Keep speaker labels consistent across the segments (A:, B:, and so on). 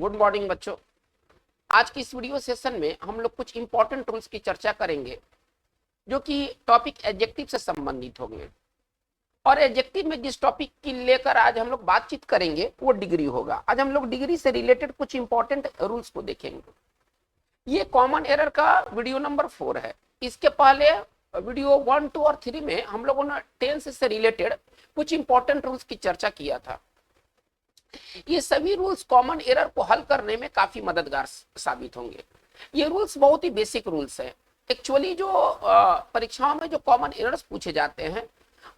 A: Good morning बच्चों। आज की इस वीडियो सेशन में हम लोग कुछ इंपॉर्टेंट रूल्स की चर्चा करेंगे जो कि टॉपिक एडजेक्टिव से संबंधित होंगे। और एडजेक्टिव में जिस टॉपिक की लेकर आज हम लोग बातचीत करेंगे वो डिग्री होगा। आज हम लोग डिग्री से रिलेटेड कुछ इंपॉर्टेंट रूल्स को देखेंगे। ये कॉमन एरर का वीडियो नंबर 4 है। इसके पहले वीडियो 1, 2 और 3 में हम लोगों ने टेंस से रिलेटेड कुछ इंपॉर्टेंट रूल्स की चर्चा किया था। ये सभी रूल्स कॉमन एरर को हल करने में काफी मददगार साबित होंगे। ये रूल्स बहुत ही बेसिक रूल्स हैं। एक्चुअली जो परीक्षाओं में जो कॉमन एरर्स पूछे जाते हैं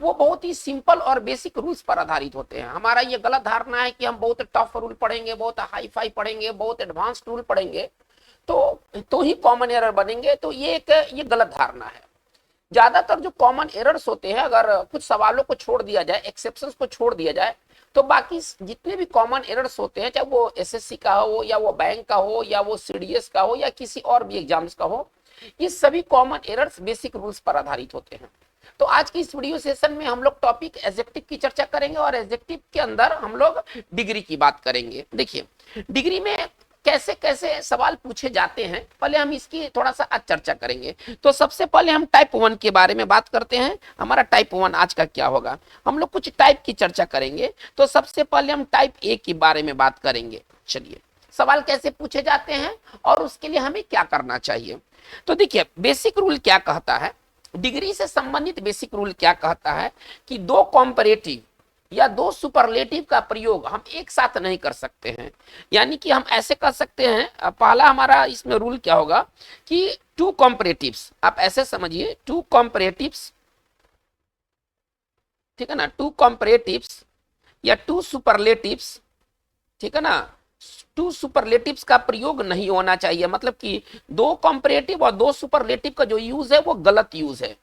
A: वो बहुत ही सिंपल और बेसिक रूल्स पर आधारित होते हैं। हमारा ये गलत धारणा है कि हम बहुत टफ रूल पढ़ेंगे, बहुत हाई फाई पढ़ेंगे, बहुत एडवांस रूल पढ़ेंगे तो ही कॉमन एरर बनेंगे। तो ये गलत धारणा है। ज्यादातर जो कॉमन एरर्स होते हैं, अगर कुछ सवालों को छोड़ दिया जाए, एक्सेप्शंस को छोड़ दिया जाए, तो बाकी जितने भी कॉमन एरर्स होते हैं, चाहे वो एसएससी का हो या वो बैंक का हो या वो सीडीएस का हो या किसी और भी एग्जाम्स का हो, ये सभी कॉमन एरर्स बेसिक रूल्स पर आधारित होते हैं। तो आज की इस वीडियो सेशन में हम लोग टॉपिक एडजेक्टिव की चर्चा करेंगे और एडजेक्टिव के अंदर हम लोग डिग्री की बात करेंगे। देखिए, डिग्री में कैसे कैसे सवाल पूछे जाते हैं, पहले हम इसकी थोड़ा सा आज चर्चा करेंगे। तो सबसे पहले हम टाइप 1 के बारे में बात करते हैं। हमारा टाइप 1 आज का क्या होगा, हम लोग कुछ टाइप की चर्चा करेंगे। तो सबसे पहले हम टाइप ए के बारे में बात करेंगे। चलिए, सवाल कैसे पूछे जाते हैं और उसके लिए हमें क्या करना चाहिए। तो देखिए, बेसिक रूल क्या कहता है, डिग्री से संबंधित बेसिक रूल क्या कहता है कि दो कॉम्परेटिव या दो सुपरलेटिव का प्रयोग हम एक साथ नहीं कर सकते हैं। यानी कि हम ऐसे कर सकते हैं, पहला हमारा इसमें रूल क्या होगा कि टू कॉम्परेटिव्स, आप ऐसे समझिए, टू कॉम्परेटिव्स, ठीक है ना, टू कॉम्परेटिव्स या टू सुपरलेटिव्स, ठीक है ना, टू सुपरलेटिव्स का प्रयोग नहीं होना चाहिए। मतलब कि दो कॉम्परेटिव और दो सुपरलेटिव का जो यूज है वो गलत यूज है।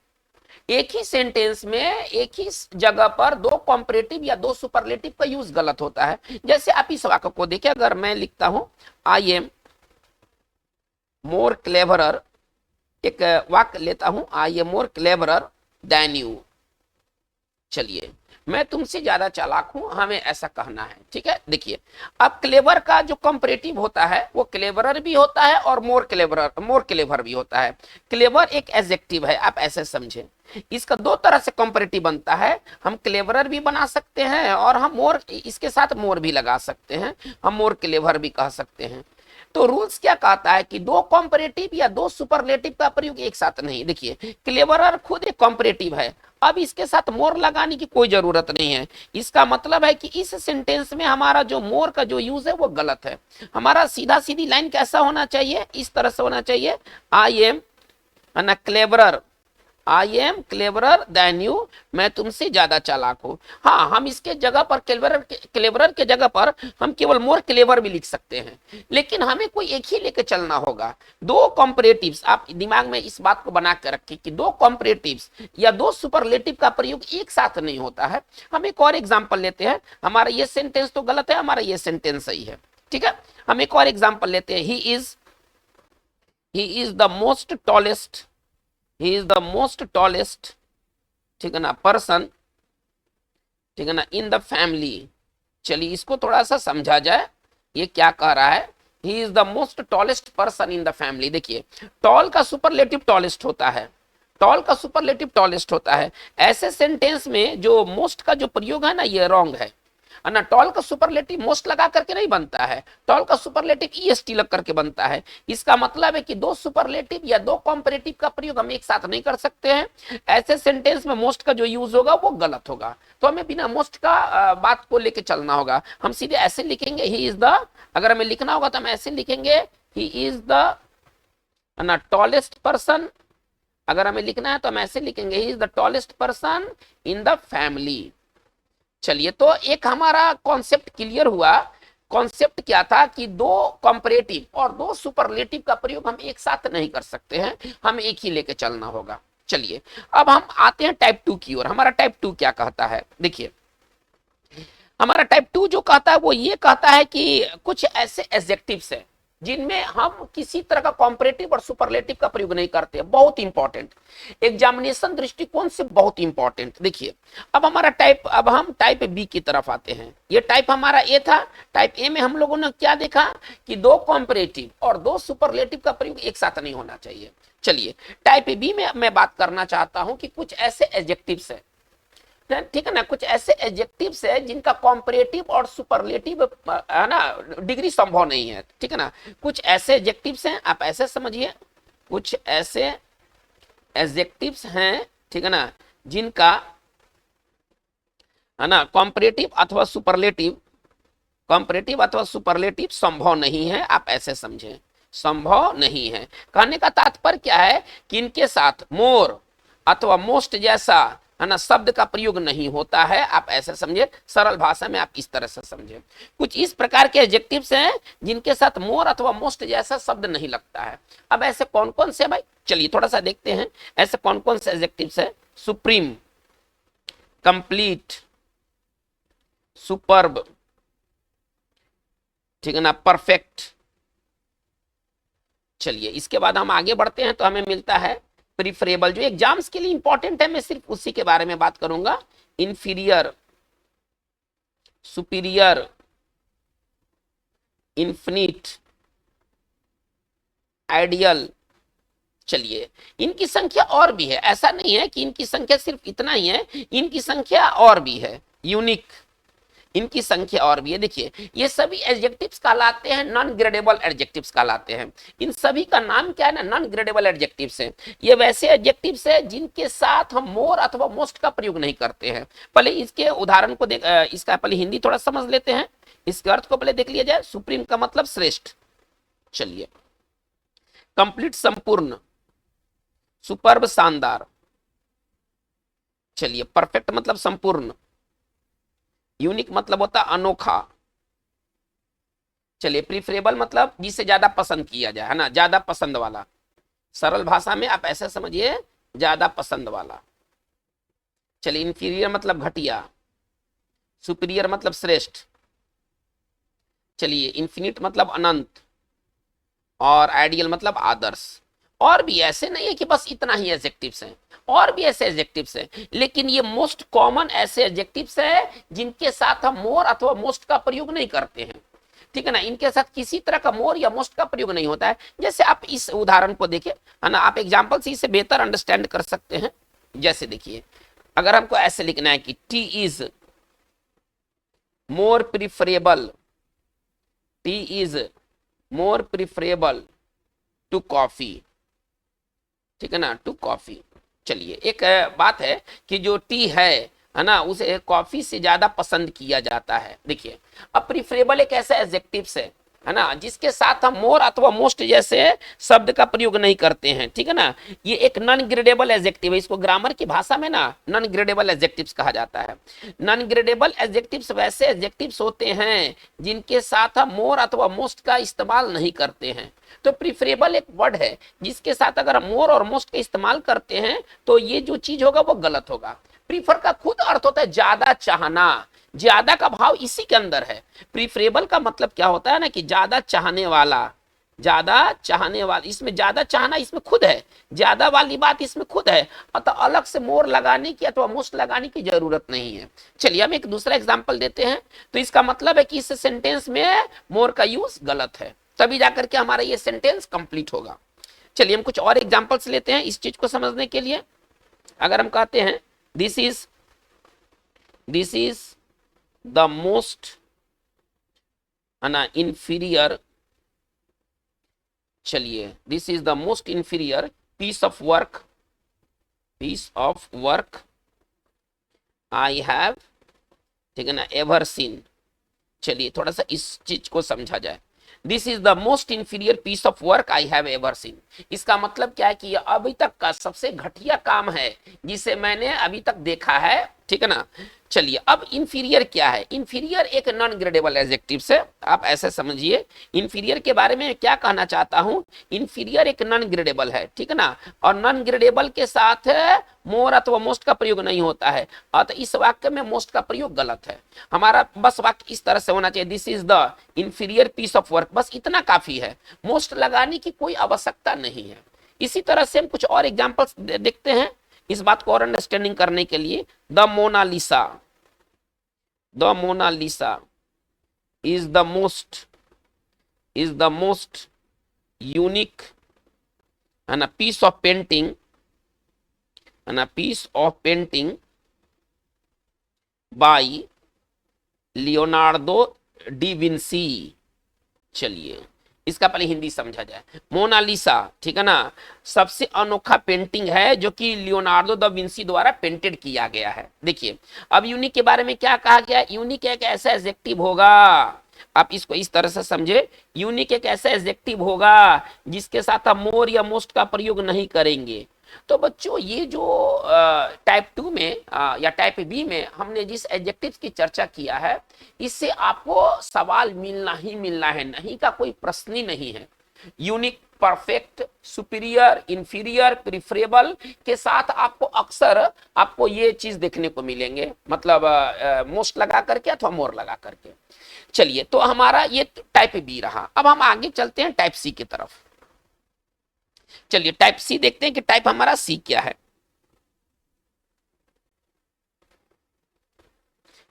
A: एक ही सेंटेंस में एक ही जगह पर दो कॉम्परेटिव या दो सुपरलेटिव का यूज गलत होता है। जैसे आप इस वाक्य को देखिए, अगर मैं लिखता हूं आई एम मोर क्लेवरर, एक वाक्य लेता हूं, I am more cleverer than you. चलिए, मैं तुमसे ज्यादा चालाक हूं, हमें ऐसा कहना है। ठीक है, देखिए, अब क्लेवर का जो कंपैरेटिव होता है वो क्लेवरर भी होता है और मोर क्लेवर भी होता है। क्लेवर एक एडजेक्टिव है, आप ऐसे समझें। इसका दो तरह से कंपैरेटिव बनता है। हम क्लेवरर भी बना सकते हैं और हम मोर, इसके साथ मोर भी लगा सकते हैं, हम मोर क्लेवर भी कह सकते हैं। तो रूल्स क्या कहता है कि दो कॉम्परेटिव या दो सुपरलेटिव का प्रयोग एक साथ नहीं। देखिए, क्लेवरर खुद एक कॉम्परेटिव है, अब इसके साथ मोर लगाने की कोई जरूरत नहीं है। इसका मतलब है कि इस सेंटेंस में हमारा जो मोर का जो यूज है वो गलत है। हमारा सीधा सीधी लाइन कैसा होना चाहिए, इस तरह से होना चाहिए, I am cleverer, I am cleverer than you, मैं तुमसे ज्यादा चालाक हूं। हाँ, हम इसके जगह पर क्लेवरर के जगह पर हम केवल मोर क्लेवर भी लिख सकते हैं, लेकिन हमें कोई एक ही लेके चलना होगा। दो कॉम्परेटिव्स, आप दिमाग में इस बात को बना कर रखें कि दो कॉम्परेटिव्स या दो सुपरलेटिव का प्रयोग एक साथ नहीं होता है। हम एक और एग्जाम्पल लेते हैं। हमारा ये सेंटेंस तो गलत है, हमारा ये सेंटेंस सही है। ठीक है, हम एक और एग्जाम्पल लेते हैं। He is the most tallest, he is the most tallest, ठीक है ना, पर्सन, ठीक है ना, इन द फैमिली। चलिए, इसको थोड़ा सा समझा जाए, ये क्या कह रहा है, he is the most tallest person in the family। देखिए, टॉल का सुपरलेटिव टॉलेस्ट होता है, टॉल का सुपरलेटिव टॉलेस्ट होता है। ऐसे सेंटेंस में जो मोस्ट का जो प्रयोग है ना, ये रॉन्ग है ना। टॉल का सुपरलेटिव मोस्ट लगा करके नहीं बनता है, टॉल का सुपरलेटिव ईएसटी लग करके बनता है। इसका मतलब है कि दो सुपरलेटिव या दो कॉम्परेटिव का प्रयोग हम एक साथ नहीं कर सकते हैं। ऐसे सेंटेंस में मोस्ट का जो यूज होगा वो गलत होगा, तो हमें बिना मोस्ट का बात को लेके चलना होगा। हम सीधे ऐसे लिखेंगे, ही इज द, अगर हमें लिखना होगा तो हम ऐसे लिखेंगे, he is the tallest person. अगर हमें लिखना है तो हम ऐसे लिखेंगे, he is the tallest person in the family. चलिए, तो एक हमारा कॉन्सेप्ट क्लियर हुआ। कॉन्सेप्ट क्या था कि दो कंपैरेटिव और दो सुपरलेटिव का प्रयोग हम एक साथ नहीं कर सकते हैं, हम एक ही लेके चलना होगा। चलिए, अब हम आते हैं टाइप 2 की ओर। हमारा टाइप 2 क्या कहता है, देखिए, हमारा टाइप 2 जो कहता है वो ये कहता है कि कुछ ऐसे एडजेक्टिव्स हैं जिनमें हम किसी तरह का कॉम्परेटिव और सुपरलेटिव का प्रयोग नहीं करते। बहुत इंपॉर्टेंट, एग्जामिनेशन दृष्टिकोण से बहुत इंपॉर्टेंट। देखिए अब हम टाइप बी की तरफ आते हैं। ये टाइप हमारा ए था। टाइप ए में हम लोगों ने क्या देखा कि दो कॉम्परेटिव और दो सुपरलेटिव का प्रयोग एक साथ नहीं होना चाहिए। चलिए टाइप बी में मैं बात करना चाहता हूं कि कुछ ऐसे एडजेक्टिव्स है, ठीक है ना, कुछ ऐसे एडजेक्टिव्स है जिनका कॉम्परेटिव और सुपरलेटिव है ना डिग्री संभव नहीं है, ठीक है ना। कुछ ऐसे एडजेक्टिव्स हैं, आप ऐसे समझिए, कुछ ऐसे एडजेक्टिव्स हैं, ठीक है ना, जिनका है ना कॉम्परेटिव अथवा सुपरलेटिव संभव नहीं है। आप ऐसे समझें, संभव नहीं है। कहने का तात्पर्य क्या है कि इनके साथ मोर अथवा मोस्ट जैसा है ना शब्द का प्रयोग नहीं होता है। आप ऐसे समझे, सरल भाषा में आप इस तरह से समझे। कुछ इस प्रकार के एडजेक्टिव्स हैं जिनके साथ मोर अथवा मोस्ट जैसा शब्द नहीं लगता है। अब ऐसे कौन कौन से भाई, चलिए थोड़ा सा देखते हैं ऐसे कौन कौन से एडजेक्टिव्स है। सुप्रीम, कंप्लीट, सुपर्ब, ठीक है ना, परफेक्ट। चलिए इसके बाद हम आगे बढ़ते हैं तो हमें मिलता है प्रीफरेबल, जो एग्जाम्स के लिए इंपॉर्टेंट है, मैं सिर्फ उसी के बारे में बात करूंगा। Inferior, superior, infinite, ideal. चलिए इनकी संख्या और भी है, ऐसा नहीं है कि इनकी संख्या सिर्फ इतना ही है, इनकी संख्या और भी है। यूनिक, इनकी संख्या और भी है। देखिए ये सभी एडजेक्टिव्स कहलाते हैं नॉन ग्रेडेबल एडजेक्टिव्स कहलाते हैं। इन सभी का नाम क्या है ना, नॉन ग्रेडेबल एडजेक्टिव्स हैं। ये वैसे एडजेक्टिव्स हैं जिनके साथ हम मोर अथवा मोस्ट का प्रयोग नहीं करते हैं। पहले इसके उदाहरण को देख, इसका पहले हिंदी थोड़ा समझ लेते हैं, इसके अर्थ को पहले देख लिया जाए। सुप्रीम का मतलब श्रेष्ठ, चलिए। कंप्लीट संपूर्ण, सुपर्ब शानदार, चलिए। परफेक्ट मतलब संपूर्ण, यूनिक मतलब होता अनोखा, चलिए। प्रीफरेबल मतलब जिसे ज्यादा पसंद किया जाए, है ना, ज्यादा पसंद वाला। सरल भाषा में आप ऐसे समझिए, ज्यादा पसंद वाला। चलिए इंफीरियर मतलब घटिया, सुपीरियर मतलब श्रेष्ठ, चलिए। इन्फिनिट मतलब अनंत, और आइडियल मतलब आदर्श। और भी ऐसे नहीं है कि बस इतना ही एडजेक्टिव्स हैं, और भी ऐसे एडजेक्टिव्स हैं, लेकिन ये मोस्ट कॉमन ऐसे एडजेक्टिव्स हैं जिनके साथ हम मोर अथवा मोस्ट का प्रयोग नहीं करते हैं, ठीक है ना। इनके साथ किसी तरह का मोर या मोस्ट का प्रयोग नहीं होता है। जैसे आप इस उदाहरण को देखिए, है ना, आप एग्जांपल से इसे बेहतर अंडरस्टैंड कर सकते हैं। जैसे देखिए, अगर हमको ऐसे लिखना है कि tea is more preferable, tea is more preferable to coffee, ठीक है ना, टू कॉफी। चलिए एक बात है कि जो टी है ना, उसे कॉफी से ज्यादा पसंद किया जाता है। देखिए अब प्रीफरेबल एक ऐसा एडजेक्टिव्स है ना, जिसके साथ हम मोर अथवा मोस्ट जैसे शब्द का प्रयोग नहीं करते हैं, ठीक है ना। ये एक नॉन ग्रेडेबल एडजेक्टिव है, इसको ग्रामर की भाषा में ना नॉन ग्रेडेबल एडजेक्टिव्स कहा जाता है। नॉन ग्रेडेबल एडजेक्टिव्स वैसे एडजेक्टिव्स होते हैं जिनके साथ हम मोर अथवा मोस्ट का इस्तेमाल नहीं करते हैं। तो प्रीफरेबल एक वर्ड है जिसके साथ अगर हम मोर और मोस्ट का इस्तेमाल करते हैं तो ये जो चीज होगा वो गलत होगा। प्रीफर का खुद अर्थ होता है ज्यादा चाहना, ज्यादा का भाव इसी के अंदर है। प्रीफरेबल का मतलब क्या होता है ना कि ज्यादा चाहने वाला, ज्यादा चाहने वाला, इसमें ज्यादा चाहना इसमें खुद है, ज्यादा वाली बात इसमें खुद है, अतः अलग से मोर लगाने की अथवा मोस्ट लगाने की जरूरत नहीं है। चलिए हम एक दूसरा एग्जांपल देते हैं। तो इसका मतलब है कि इस सेंटेंस में मोर का यूज गलत है, तभी जाकर के हमारा ये सेंटेंस कंप्लीट होगा। चलिए हम कुछ और एग्जांपल्स लेते हैं इस चीज को समझने के लिए। अगर हम कहते हैं दिस इज द मोस्ट, है ना, इंफीरियर, चलिए this is the most inferior piece of work I have, ठीक है ना, एवर सीन। चलिए थोड़ा सा इस चीज को समझा जाए। This is the most inferior piece of work I have ever seen. इसका मतलब क्या है कि यह अभी तक का सबसे घटिया काम है जिसे मैंने अभी तक देखा है, ठीक है ना। चलिए अब इंफीरियर क्या है, इंफीरियर एक नॉन ग्रेडेबल एडजेक्टिव से, आप ऐसे समझिए इंफीरियर के बारे में क्या कहना चाहता हूं, इंफीरियर एक नॉन ग्रेडेबल है, ठीक है ना, और नॉन ग्रेडेबल के साथ मोर अथवा मोस्ट का प्रयोग नहीं होता है, अतः इस वाक्य में मोस्ट का प्रयोग गलत है। हमारा बस वाक्य इस तरह से होना चाहिए, this is the inferior piece of work, बस इतना काफी है, मोस्ट लगाने की कोई आवश्यकता नहीं है। इसी तरह से हम कुछ और एग्जांपल्स देखते हैं इस बात को और अंडरस्टैंडिंग करने के लिए। The Mona Lisa, the Mona Lisa is the most unique and a piece of painting by Leonardo da Vinci. चलिए इसका पहले हिंदी समझा जाए। मोनालिसा, ठीक है ना, सबसे अनोखा पेंटिंग है जो कि लियोनार्डो द विंसी द्वारा पेंटेड किया गया है। देखिए अब यूनिक के बारे में क्या कहा गया, यूनिक एक ऐसा एडजेक्टिव होगा, आप इसको इस तरह से समझे, यूनिक एक ऐसा एडजेक्टिव होगा जिसके साथ हम मोर या मोस्ट का प्रयोग नहीं करेंगे। तो बच्चों ये जो टाइप 2 में या टाइप बी में हमने जिस एडजेक्टिव की चर्चा किया है, इससे आपको सवाल मिलना ही मिलना है, नहीं का कोई प्रश्न ही नहीं है। Unique, perfect, superior, inferior, preferable के साथ आपको अक्सर आपको ये चीज देखने को मिलेंगे, मतलब मोस्ट लगा करके अथवा मोर लगा करके। चलिए तो हमारा ये टाइप बी रहा। अब हम आगे चलते हैं टाइप सी की तरफ। चलिए टाइप सी देखते हैं कि टाइप हमारा सी क्या है,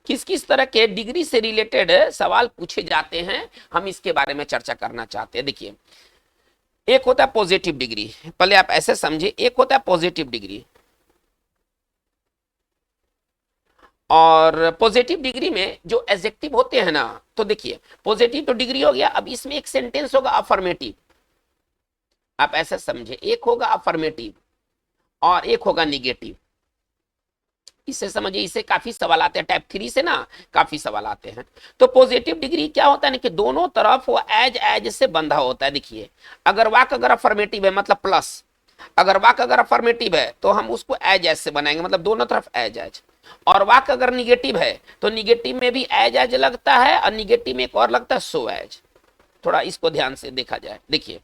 A: किस किस तरह के डिग्री से रिलेटेड सवाल पूछे जाते हैं, हम इसके बारे में चर्चा करना चाहते हैं। देखिए एक होता है पॉजिटिव डिग्री, पहले आप ऐसे समझे, एक होता है पॉजिटिव डिग्री, और पॉजिटिव डिग्री में जो एडजेक्टिव होते हैं ना, तो देखिए पॉजिटिव तो डिग्री हो गया, अब इसमें एक सेंटेंस होगा अफर्मेटिव, आप ऐसे समझे, एक होगा अफर्मेटिव और एक होगा निगेटिव। इससे समझिए, इससे काफी सवाल आते हैं, टाइप 3 से ना काफी सवाल आते हैं। तो पॉजिटिव डिग्री क्या होता है ना कि दोनों तरफ वो एज से बंधा होता है। देखिए अगर वाक्य अगर अफर्मेटिव है मतलब प्लस, अगर वाक्य अगर अफर्मेटिव है तो हम उसको एज से बनाएंगे, मतलब दोनों तरफ एज, और वाक्य अगर निगेटिव है तो निगेटिव में भी एज लगता है और निगेटिव में एक और लगता है सो एज। थोड़ा इसको ध्यान से देखा जाए, देखिए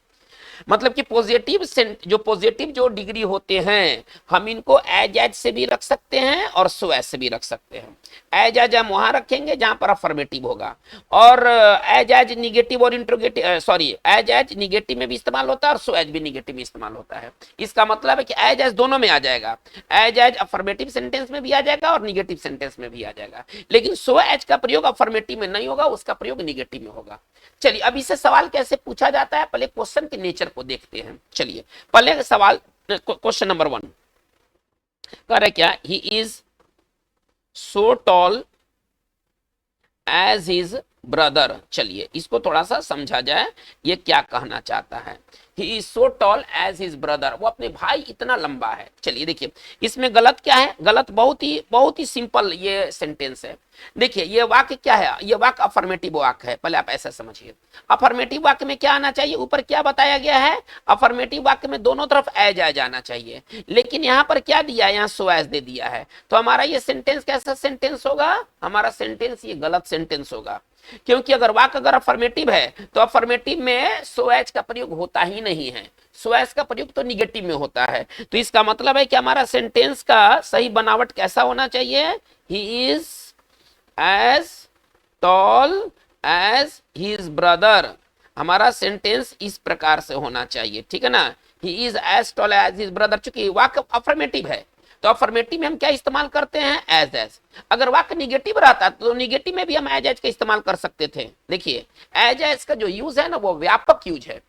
A: मतलब कि पॉजिटिव जो डिग्री होते हैं हम इनको एज से भी रख सकते हैं और सो एज से भी रख सकते हैं। एज हम वहां रखेंगे जहां पर अफर्मेटिव होगा, और एज निगेटिव और इंट्रोगेटिव एज निगेटिव में भी इस्तेमाल होता है और सो एज भी निगेटिव में इस्तेमाल होता है। इसका मतलब है कि एज दोनों में आ जाएगा, एज अफर्मेटिव सेंटेंस में भी आ जाएगा और निगेटिव सेंटेंस में भी आ जाएगा, लेकिन सो एज का प्रयोग अफर्मेटिव में नहीं होगा, उसका प्रयोग निगेटिव में होगा। चलिए अब इससे सवाल कैसे पूछा जाता है, पहले क्वेश्चन के नेचर को देखते हैं। चलिए पहले सवाल, क्वेश्चन नंबर 1 कह रहे क्या, he is so tall as his brother. चलिए इसको थोड़ा सा समझा जाए, ये क्या कहना चाहता है। He is so tall as his brother, वो अपने भाई इतना लंबा है। चलिए देखिए इसमें गलत क्या है, गलत बहुत ही सिंपल ये सेंटेंस है। देखिए ये वाक्य क्या है, ये वाक्य अफर्मेटिव वाक्य है, पहले आप ऐसा समझिए। अफर्मेटिव वाक्य में क्या आना चाहिए, ऊपर क्या बताया गया है, अफर्मेटिव वाक्य में दोनों तरफ एज आ जाना चाहिए, लेकिन यहाँ पर क्या दिया है, यहाँ सो एज दे दिया है। तो हमारा ये सेंटेंस कैसा सेंटेंस होगा, हमारा सेंटेंस ये गलत सेंटेंस होगा, क्योंकि अगर वाक्य अगर अफर्मेटिव है तो अफर्मेटिव में सो एज का प्रयोग होता ही नहीं है, सो एज का प्रयोग तो निगेटिव में होता है। तो इसका मतलब है कि हमारा सेंटेंस का सही बनावट कैसा होना चाहिए, he is as tall as his brother, हमारा सेंटेंस इस प्रकार से होना चाहिए, ठीक है ना। He is as tall as his brother, चूंकि वाक्य अफर्मेटिव है तो अफर्मेटिव में हम क्या इस्तेमाल करते हैं, एज। अगर वाक्य निगेटिव रहता तो निगेटिव में भी हम एज का इस्तेमाल कर सकते थे। देखिए एज का जो यूज है ना वो व्यापक यूज है,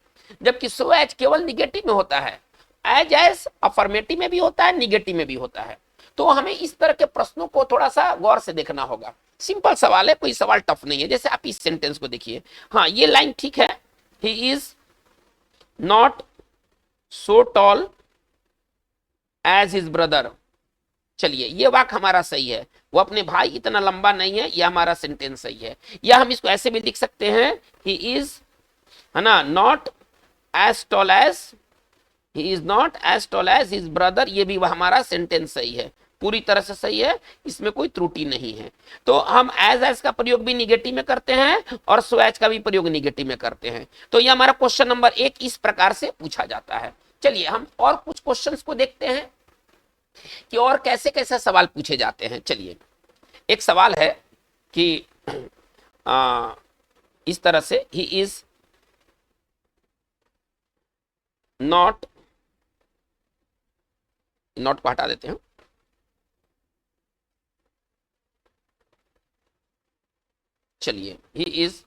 A: जबकि सो एज केवल निगेटिव में होता है। एज अफर्मेटिव में भी होता है, निगेटिव में भी होता है। तो हमें इस तरह के प्रश्नों को थोड़ा सा गौर से देखना होगा। सिंपल सवाल है, कोई सवाल टफ नहीं है। जैसे आप इस सेंटेंस को देखिए, हाँ ये लाइन ठीक है, he is not so tall as his brother. चलिए ये वाक्य हमारा सही है, वो अपने भाई इतना लंबा नहीं है, ये हमारा सेंटेंस सही है। या हम इसको ऐसे भी लिख सकते हैं, ही इज, है ना, not as tall as, he is not as tall as his brother, ये भी हमारा सेंटेंस सही है। पूरी तरह से सही है, इसमें कोई त्रुटि नहीं है। तो हम एज का प्रयोग भी निगेटिव में करते हैं और सो एज का भी प्रयोग निगेटिव में करते हैं। तो ये हमारा क्वेश्चन नंबर 1 इस प्रकार से पूछा जाता है। चलिए हम और कुछ क्वेश्चंस को देखते हैं कि और कैसे कैसे सवाल पूछे जाते हैं। चलिए एक सवाल है कि इस तरह से ही इज नॉट को हटा देते हैं। चलिए ही इज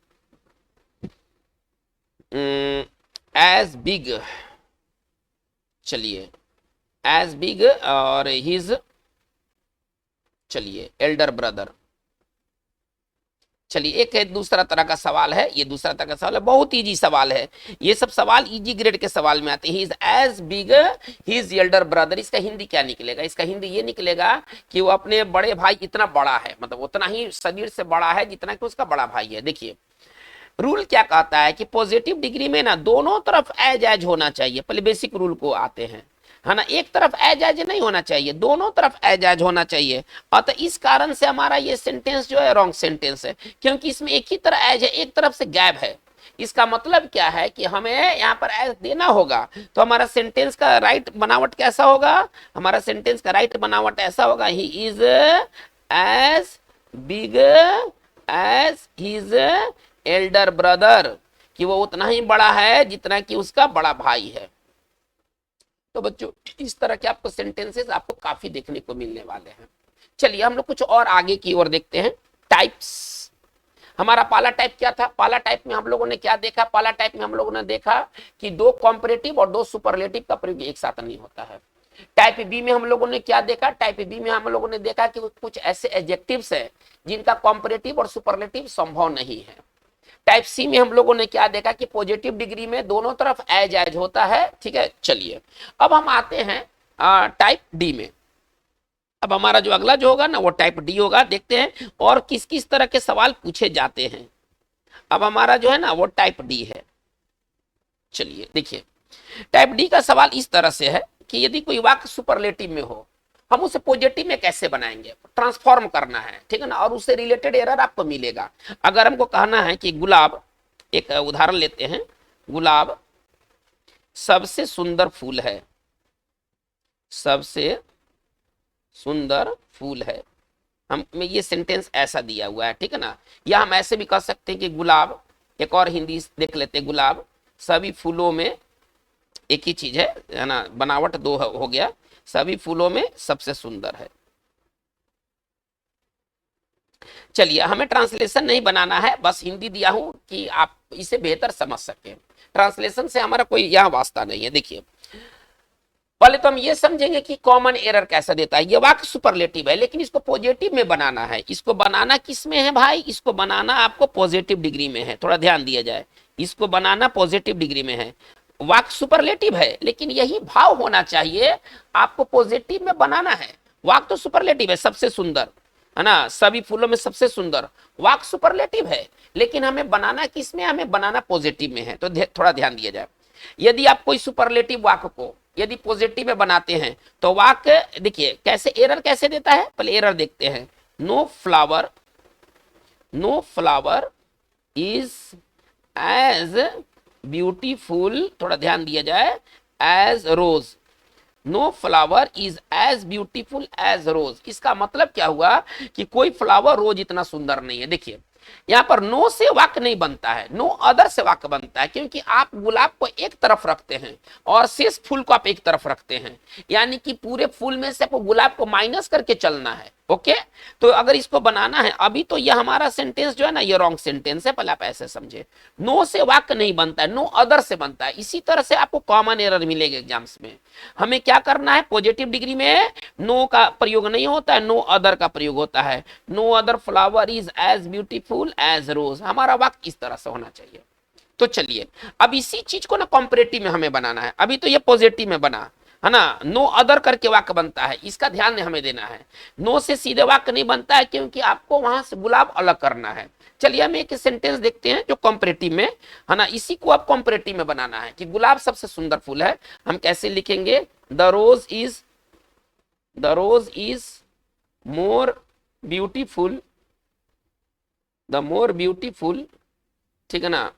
A: एज बिग, चलिए एज बिग और हिज, चलिए एल्डर ब्रदर। चलिए एक है दूसरा तरह का सवाल है, ये दूसरा तरह का सवाल है, बहुत इजी सवाल है। ये सब सवाल इजी ग्रेड के सवाल में आते हैं। He is as big his elder brother, इसका हिंदी क्या निकलेगा? इसका हिंदी ये निकलेगा कि वो अपने बड़े भाई इतना बड़ा है, मतलब उतना ही शरीर से बड़ा है जितना कि उसका बड़ा भाई है। देखिए रूल क्या कहता है कि पॉजिटिव डिग्री में ना दोनों तरफ एज एज होना चाहिए। पहले बेसिक रूल को आते हैं, है ना, एक तरफ एज एज नहीं होना चाहिए, दोनों तरफ एज एज होना चाहिए। अतः इस कारण से हमारा ये सेंटेंस जो है रॉन्ग सेंटेंस है, क्योंकि इसमें एक ही तरफ एज है, एक तरफ से गैप है। इसका मतलब क्या है कि हमें यहाँ पर एज देना होगा। तो हमारा सेंटेंस का राइट बनावट कैसा होगा? हमारा सेंटेंस का राइट बनावट ऐसा होगा, he is as big as his elder brother, कि वो उतना ही बड़ा है जितना कि उसका बड़ा भाई है। तो बच्चों इस तरह के आपको सेंटेंसेस आपको काफी देखने को मिलने वाले हैं। चलिए हम लोग कुछ और आगे की ओर देखते हैं। टाइप्स, हमारा पहला टाइप क्या था? पहला टाइप में हम लोगों ने क्या देखा? पहला टाइप में हम लोगों ने देखा कि दो कॉम्परेटिव और दो सुपरलेटिव का प्रयोग एक साथ नहीं होता है। टाइप बी में हम लोगों ने क्या देखा? टाइप बी में हम लोगों ने देखा कि कुछ ऐसे एडजेक्टिव्स हैं जिनका कॉम्परेटिव और सुपरलेटिव संभव नहीं है। टाइप सी में हम लोगों ने क्या देखा कि पॉजिटिव डिग्री में दोनों तरफ एज एज होता है। ठीक है, चलिए अब हम आते हैं टाइप डी में। अब हमारा जो अगला जो होगा ना वो टाइप डी होगा। देखते हैं और किस किस तरह के सवाल पूछे जाते हैं। अब हमारा जो है ना वो टाइप डी है। चलिए देखिए टाइप डी का सवाल इस तरह से है कि यदि कोई वाक्य सुपरलेटिव में हो, हम उसे पॉजिटिव में कैसे बनाएंगे? ट्रांसफॉर्म करना है, ठीक है ना, और उससे रिलेटेड एरर आपको मिलेगा। अगर हमको कहना है कि गुलाब, एक उदाहरण लेते हैं, गुलाब सबसे सुंदर फूल है, सबसे सुंदर फूल है, हम ये सेंटेंस ऐसा दिया हुआ है, ठीक है ना। या हम ऐसे भी कह सकते हैं कि गुलाब, एक और हिंदी देख लेते हैं, गुलाब सभी फूलों में, एक ही चीज है ना, बनावट दो हो गया, सभी फूलों में सबसे सुंदर है। चलिए हमें ट्रांसलेशन नहीं बनाना है, बस हिंदी दिया हूं कि आप इसे बेहतर समझ सकें। ट्रांसलेशन से हमारा कोई यहां वास्ता नहीं है। देखिए पहले तो हम ये समझेंगे कि कॉमन एरर कैसा देता है। ये वाक्य सुपरलेटिव है लेकिन इसको पॉजिटिव में बनाना है। इसको बनाना किस में है भाई? इसको बनाना आपको पॉजिटिव डिग्री में है। थोड़ा ध्यान दिया जाए, इसको बनाना पॉजिटिव डिग्री में है। वाक्य सुपरलेटिव है लेकिन यही भाव होना चाहिए, आपको पॉजिटिव में बनाना है। वाक्य तो सुपरलेटिव है, सबसे सुंदर, है ना, सभी फूलों में सबसे सुंदर, वाक्य सुपरलेटिव है लेकिन हमें बनाना किस में? हमें बनाना पॉजिटिव में है। तो थोड़ा ध्यान दिया जाए। यदि आप कोई सुपरलेटिव वाक्य को यदि पॉजिटिव में बनाते हैं तो वाक्य देखिए कैसे एरर कैसे देता है। पहले एरर देखते हैं। No flower is as beautiful, थोड़ा ध्यान दिया जाए, as rose. No flower is as beautiful as rose. इसका मतलब क्या हुआ कि कोई फ्लावर रोज इतना सुंदर नहीं है। देखिए यहां पर नो से वाक्य नहीं बनता है, नो अदर से वाक्य बनता है, क्योंकि आप गुलाब को एक तरफ रखते हैं और शेष फूल को आप एक तरफ रखते हैं, यानी कि पूरे फूल में से आपको गुलाब को माइनस करके चलना है। ओके, तो अगर इसको बनाना है, अभी तो यह हमारा सेंटेंस जो है ना ये रॉन्ग सेंटेंस है, पहले आप ऐसे समझे। नो से वाक्य नहीं बनता है, नो अदर से बनता है। इसी तरह से आपको कॉमन एरर मिलेगा एग्जाम्स में। हमें क्या करना है? पॉजिटिव डिग्री में नो का प्रयोग नहीं होता है, नो अदर का प्रयोग होता है। No other flower is as beautiful as rose, हमारा वाक्य इस तरह से होना चाहिए। तो चलिए अब इसी चीज को ना कॉम्परेटिव में हमें बनाना है। अभी तो ये पॉजिटिव में बना है ना, नो अदर करके वाक्य बनता है, इसका ध्यान हमें देना है। नो से सीधे वाक्य नहीं बनता है क्योंकि आपको वहां से गुलाब अलग करना है। चलिए हम एक सेंटेंस देखते हैं जो कॉम्परेटिव में है ना, इसी को आप कॉम्परेटिव में बनाना है कि गुलाब सबसे सुंदर फूल है। हम कैसे लिखेंगे? The rose is the rose is more beautiful, the more beautiful, ठीक है ना,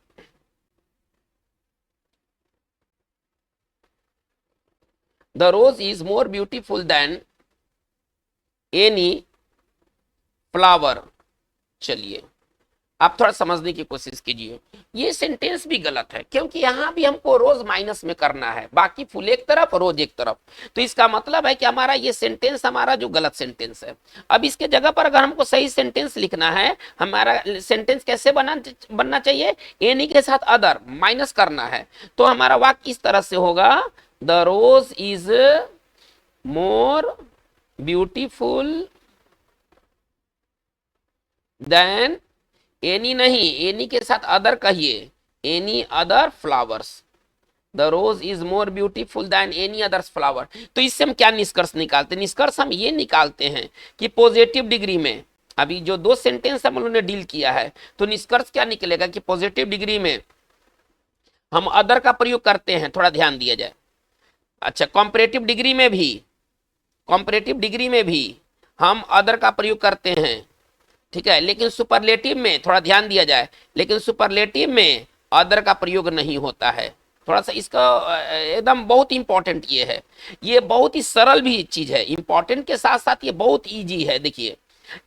A: the rose is more beautiful than any flower. चलिए आप थोड़ा समझने की कोशिश कीजिए, ये सेंटेंस भी गलत है क्योंकि यहां भी हमको रोज माइनस में करना है, बाकी फुल एक तरफ रोज एक तरफ। तो इसका मतलब है कि हमारा ये सेंटेंस हमारा जो गलत सेंटेंस है। अब इसके जगह पर अगर हमको सही सेंटेंस लिखना है, हमारा सेंटेंस कैसे बनना चाहिए, एनी के साथ अदर माइनस करना है। तो हमारा वाक्य इस तरह से होगा, the rose is more beautiful than, any नहीं, एनी के साथ अदर कहिए, any other flowers. The rose is more beautiful than any others flower. तो इससे हम क्या निष्कर्ष निकालते हैं, निष्कर्ष हम ये निकालते हैं कि पॉजिटिव डिग्री में, अभी जो दो सेंटेंस हम लोगों ने डील किया है, तो निष्कर्ष क्या निकलेगा कि पॉजिटिव डिग्री में हम अदर का प्रयोग करते हैं, थोड़ा ध्यान दिया जाए। अच्छा, कॉम्परेटिव डिग्री में भी, कॉम्परेटिव डिग्री में भी हम अदर का प्रयोग करते हैं, ठीक है, लेकिन सुपरलेटिव में थोड़ा ध्यान दिया जाए, लेकिन सुपरलेटिव में अदर का प्रयोग नहीं होता है। थोड़ा सा इसका एकदम बहुत इंपॉर्टेंट ये है, ये बहुत ही सरल भी चीज है, इंपॉर्टेंट के साथ साथ ये बहुत इजी है। देखिए,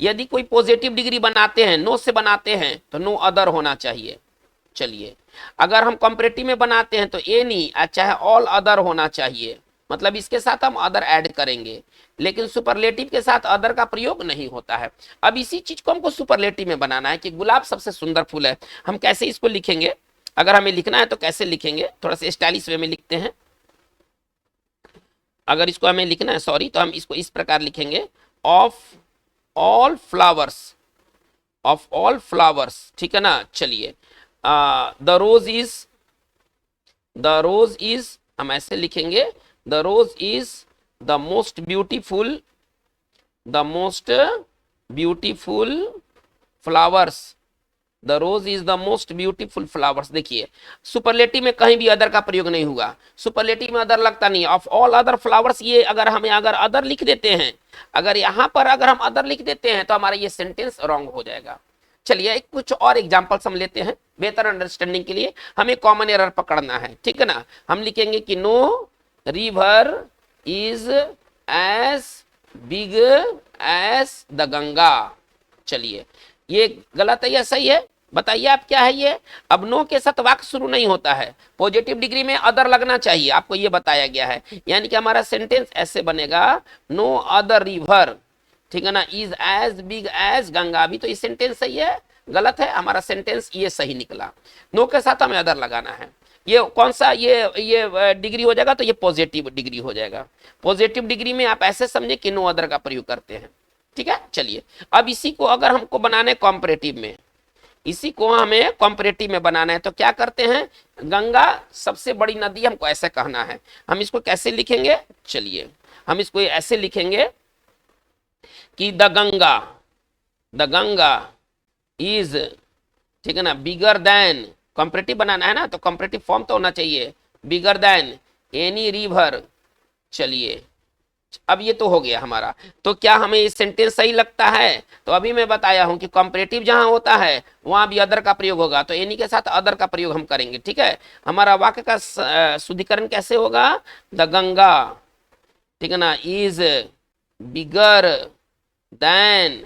A: यदि कोई पॉजिटिव डिग्री बनाते हैं, नो से बनाते हैं, तो नो अदर होना चाहिए। चलिए, अगर हम कंपैरेटिव में बनाते हैं तो एनी चाहे ऑल अदर होना चाहिए, मतलब इसके साथ हम अदर ऐड करेंगे, लेकिन सुपरलेटिव के साथ अदर का प्रयोग नहीं होता है। अब इसी चीज को हमको सुपरलेटिव में बनाना है कि गुलाब सबसे सुंदर फूल है। हम कैसे इसको लिखेंगे, अगर हमें लिखना है तो कैसे लिखेंगे, थोड़ा सा स्टाइलिश वे में लिखते हैं। अगर इसको हमें लिखना है, सॉरी, तो हम इसको इस प्रकार लिखेंगे, of all flowers, of all flowers, ठीक है ना। चलिए, the rose is, the rose is, हम ऐसे लिखेंगे, the rose is the most beautiful, the most beautiful flowers, the rose is the most beautiful flowers. देखिए, सुपरलेटिव में कहीं भी अदर का प्रयोग नहीं हुआ, सुपरलेटिव में अदर लगता नहीं, ऑफ ऑल अदर फ्लावर्स, ये अगर हमें अगर अदर लिख देते हैं, अगर यहां पर अगर हम अदर लिख देते हैं तो हमारा ये सेंटेंस रॉन्ग हो जाएगा। चलिए एक कुछ और एग्जांपल्स हम लेते हैं बेहतर अंडरस्टैंडिंग के लिए, हमें कॉमन एरर पकड़ना है, ठीक है ना। हम लिखेंगे कि no river is as big as the Ganga. चलिए, ये गलत है या सही है, बताइए आप क्या है ये। अब नो के साथ वाक्य शुरू नहीं होता है, पॉजिटिव डिग्री में अदर लगना चाहिए, आपको ये बताया गया है। यानी कि हमारा सेंटेंस ऐसे बनेगा, नो अदर रिवर, ठीक है ना, is as big as Ganga. भी तो ये सेंटेंस सही है, गलत है, हमारा सेंटेंस ये सही निकला। नो के साथ हमें अदर लगाना है, ये कौन सा ये डिग्री हो जाएगा, तो ये पॉजिटिव डिग्री हो जाएगा। पॉजिटिव डिग्री में आप ऐसे समझे कि नो अदर का प्रयोग करते हैं, ठीक है। चलिए, अब इसी को अगर हमको बनाना है कॉम्परेटिव में, इसी को हमें कॉम्परेटिव में बनाना है, तो क्या करते हैं, गंगा सबसे बड़ी नदी हमको ऐसे कहना है। हम इसको कैसे लिखेंगे, चलिए हम इसको ऐसे लिखेंगे कि द गंगा इज, ठीक है ना, बिगर देन, कॉम्परेटिव बनाना है ना, तो कॉम्परेटिव फॉर्म तो होना चाहिए, बिगर देन एनी रिवर। चलिए, अब ये तो हो गया हमारा। तो क्या हमें इस सेंटेंस सही लगता है, तो अभी मैं बताया हूं कि कंपैरेटिव जहां होता है वहां भी अदर का प्रयोग होगा, तो एनी के साथ अदर का प्रयोग हम करेंगे, ठीक है। हमारा वाक्य का शुद्धिकरण कैसे होगा, द गंगा, ठीक है ना, इज बिगर देन,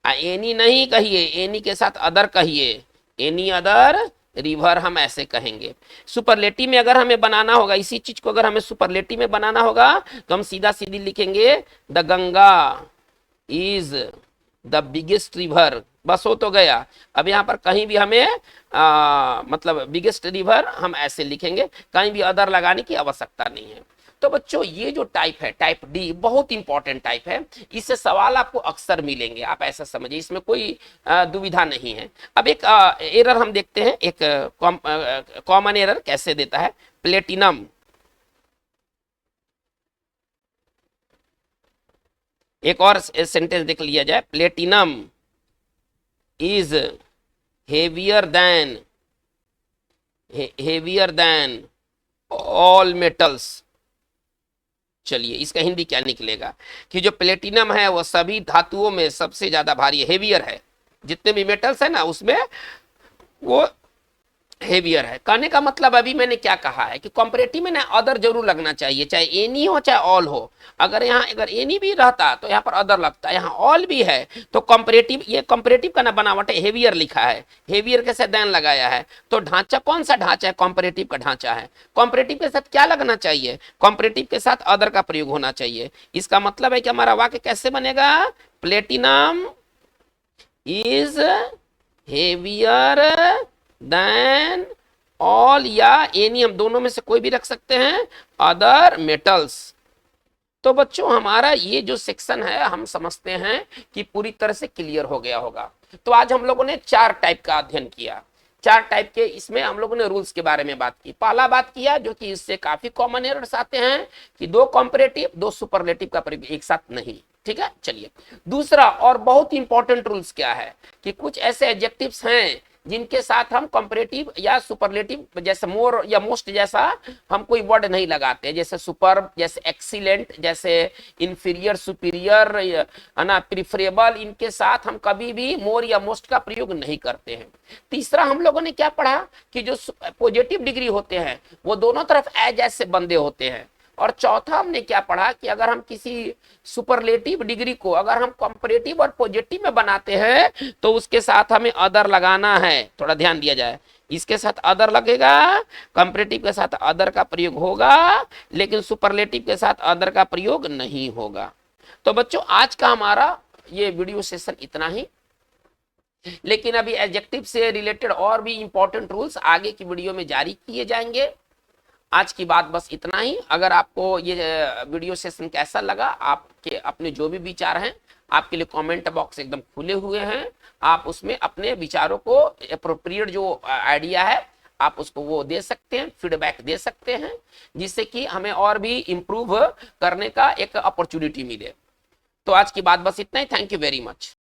A: एनी नहीं कहिए, एनी के साथ अदर कहिए, एनी अदर रिवर हम ऐसे कहेंगे। सुपरलेटिव में अगर हमें बनाना होगा, इसी चीज को अगर हमें सुपरलेटिव में बनाना होगा तो हम सीधा सीधी लिखेंगे, the Ganga is the biggest river, बस हो तो गया। अब यहाँ पर कहीं भी हमें मतलब बिगेस्ट रिवर हम ऐसे लिखेंगे, कहीं भी अदर लगाने की आवश्यकता नहीं है। तो बच्चों, ये जो टाइप है, टाइप डी, बहुत इंपॉर्टेंट टाइप है, इससे सवाल आपको अक्सर मिलेंगे, आप ऐसा समझिए, इसमें कोई दुविधा नहीं है। अब एक एरर हम देखते हैं, एक कॉमन एरर कैसे देता है, प्लेटिनम। एक और सेंटेंस देख लिया जाए, platinum is heavier than all metals. चलिए इसका हिंदी क्या निकलेगा कि जो प्लेटिनम है वो सभी धातुओं में सबसे ज्यादा भारी हेवियर है, जितने भी मेटल्स है ना उसमें वो हेवियर है। कहने का मतलब अभी मैंने क्या कहा है कि कंपैरेटिव में ना अदर जरूर लगना चाहिए, चाहे एनी हो चाहे ऑल हो। अगर यहाँ अगर एनी भी रहता तो यहाँ पर अदर लगता, यहाँ ऑल भी है तो कंपैरेटिव, ये कंपैरेटिव का ना बनावट है, हेवियर लिखा है, हेवियर के साथ देन लगाया है। तो ढांचा कौन सा ढांचा है? कंपैरेटिव का ढांचा है। कंपैरेटिव के साथ क्या लगना चाहिए? कंपैरेटिव के साथ अदर का प्रयोग होना चाहिए। इसका मतलब है कि हमारा वाक्य कैसे बनेगा? Platinum is heavier than all या एनी, हम दोनों में से कोई भी रख सकते हैं, अदर मेटल्स। तो बच्चों हमारा ये जो सेक्शन है हम समझते हैं कि पूरी तरह से क्लियर हो गया होगा। तो आज हम लोगों ने 4 टाइप का अध्ययन किया, 4 टाइप के, इसमें हम लोगों ने रूल्स के बारे में बात की। पहला बात किया जो कि इससे काफी कॉमन एरर्स आते हैं कि 2 कंपैरेटिव 2 सुपरलेटिव का प्रयोग एक साथ नहीं, ठीक है। चलिए दूसरा और बहुत इंपॉर्टेंट रूल्स क्या है कि कुछ ऐसे एडजेक्टिव्स हैं जिनके साथ हम कंपैरेटिव या सुपरलेटिव जैसे मोर या मोस्ट जैसा हम कोई वर्ड नहीं लगाते, जैसे सुपर, जैसे एक्सीलेंट, जैसे इंफीरियर, सुपीरियर, है ना, प्रीफरेबल, इनके साथ हम कभी भी मोर या मोस्ट का प्रयोग नहीं करते हैं। तीसरा हम लोगों ने क्या पढ़ा कि जो पॉजिटिव डिग्री होते हैं वो दोनों तरफ एज ऐसे बंधे होते हैं। और चौथा हमने क्या पढ़ा कि अगर हम किसी सुपरलेटिव डिग्री को अगर हम कंपैरेटिव और पॉजिटिव में बनाते हैं तो उसके साथ हमें अदर लगाना है, थोड़ा ध्यान दिया जाए, इसके साथ अदर लगेगा, कंपैरेटिव के साथ अदर का प्रयोग होगा, लेकिन सुपरलेटिव के साथ अदर का प्रयोग नहीं होगा। तो बच्चों आज का हमारा ये वीडियो सेशन इतना ही, लेकिन अभी एडजेक्टिव से रिलेटेड और भी इंपॉर्टेंट रूल्स आगे की वीडियो में जारी किए जाएंगे। आज की बात बस इतना ही। अगर आपको ये वीडियो सेशन कैसा लगा, आपके अपने जो भी विचार हैं, आपके लिए कमेंट बॉक्स एकदम खुले हुए हैं, आप उसमें अपने विचारों को एप्रोप्रिएट जो आइडिया है आप उसको वो दे सकते हैं, फीडबैक दे सकते हैं, जिससे कि हमें और भी इम्प्रूव करने का एक अपॉर्चुनिटी मिले। तो आज की बात बस इतना ही। Thank you very much.